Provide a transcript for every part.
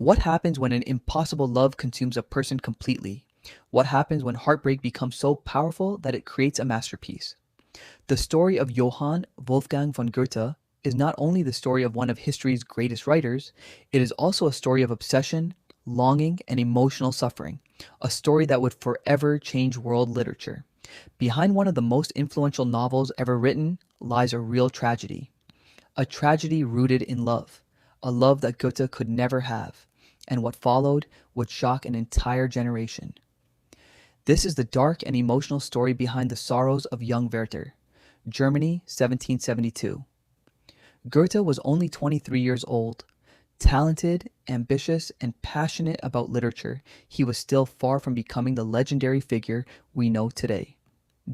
What happens when an impossible love consumes a person completely? What happens when heartbreak becomes so powerful that it creates a masterpiece? The story of Johann Wolfgang von Goethe is not only the story of one of history's greatest writers, it is also a story of obsession, longing, and emotional suffering, a story that would forever change world literature. Behind one of the most influential novels ever written lies a real tragedy, a tragedy rooted in love, a love that Goethe could never have, and what followed would shock an entire generation. This is the dark and emotional story behind the Sorrows of Young Werther, Germany, 1772. Goethe was only 23 years old. Talented, ambitious, and passionate about literature, he was still far from becoming the legendary figure we know today.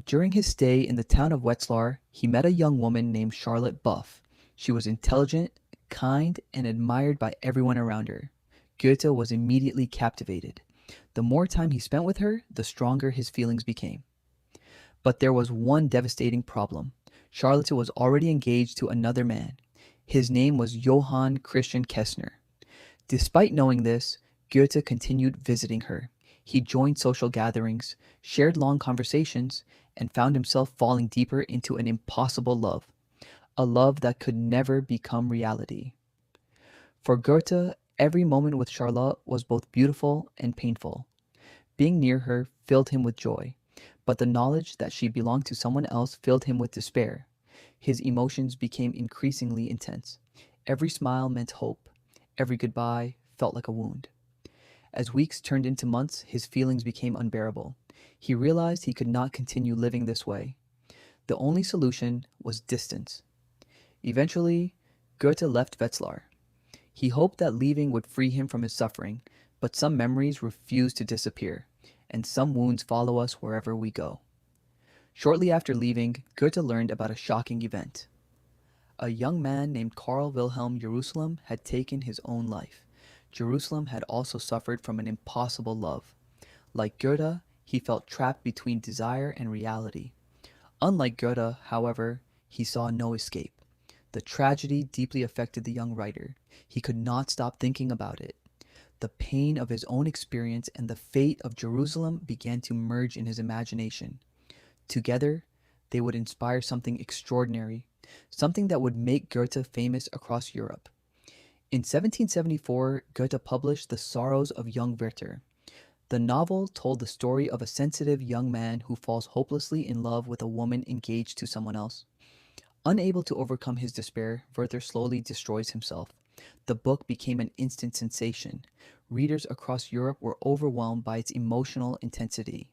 During his stay in the town of Wetzlar, he met a young woman named Charlotte Buff. She was intelligent, kind, and admired by everyone around her. Goethe was immediately captivated. The more time he spent with her, the stronger his feelings became. But there was one devastating problem. Charlotte was already engaged to another man. His name was Johann Christian Kessner. Despite knowing this, Goethe continued visiting her. He joined social gatherings, shared long conversations, and found himself falling deeper into an impossible love, a love that could never become reality. For Goethe, every moment with Charlotte was both beautiful and painful. Being near her filled him with joy, but the knowledge that she belonged to someone else filled him with despair. His emotions became increasingly intense. Every smile meant hope. Every goodbye felt like a wound. As weeks turned into months, his feelings became unbearable. He realized he could not continue living this way. The only solution was distance. Eventually, Goethe left Wetzlar. He hoped that leaving would free him from his suffering, but some memories refuse to disappear, and some wounds follow us wherever we go. Shortly after leaving, Goethe learned about a shocking event. A young man named Karl Wilhelm Jerusalem had taken his own life. Jerusalem had also suffered from an impossible love. Like Goethe, he felt trapped between desire and reality. Unlike Goethe, however, he saw no escape. The tragedy deeply affected the young writer. He could not stop thinking about it. The pain of his own experience and the fate of Jerusalem began to merge in his imagination. Together, they would inspire something extraordinary, something that would make Goethe famous across Europe. In 1774, Goethe published The Sorrows of Young Werther. The novel told the story of a sensitive young man who falls hopelessly in love with a woman engaged to someone else. Unable to overcome his despair, Werther slowly destroys himself. The book became an instant sensation. Readers across Europe were overwhelmed by its emotional intensity.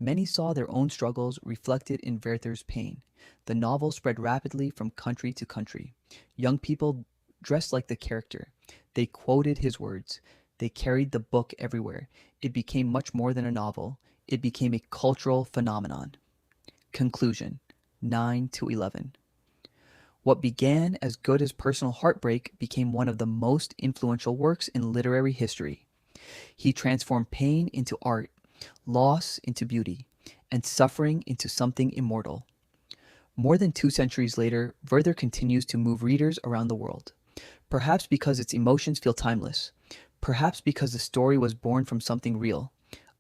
Many saw their own struggles reflected in Werther's pain. The novel spread rapidly from country to country. Young people dressed like the character. They quoted his words. They carried the book everywhere. It became much more than a novel. It became a cultural phenomenon. Conclusion 9 to 11. What began as Goethe's personal heartbreak became one of the most influential works in literary history. He transformed pain into art, loss into beauty, and suffering into something immortal. More than 2 centuries later, Werther continues to move readers around the world. Perhaps because its emotions feel timeless. Perhaps because the story was born from something real,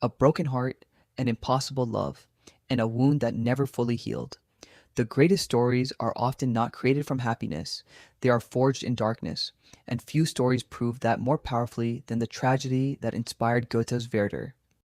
a broken heart, an impossible love, and a wound that never fully healed. The greatest stories are often not created from happiness, they are forged in darkness, and few stories prove that more powerfully than the tragedy that inspired Goethe's Werther.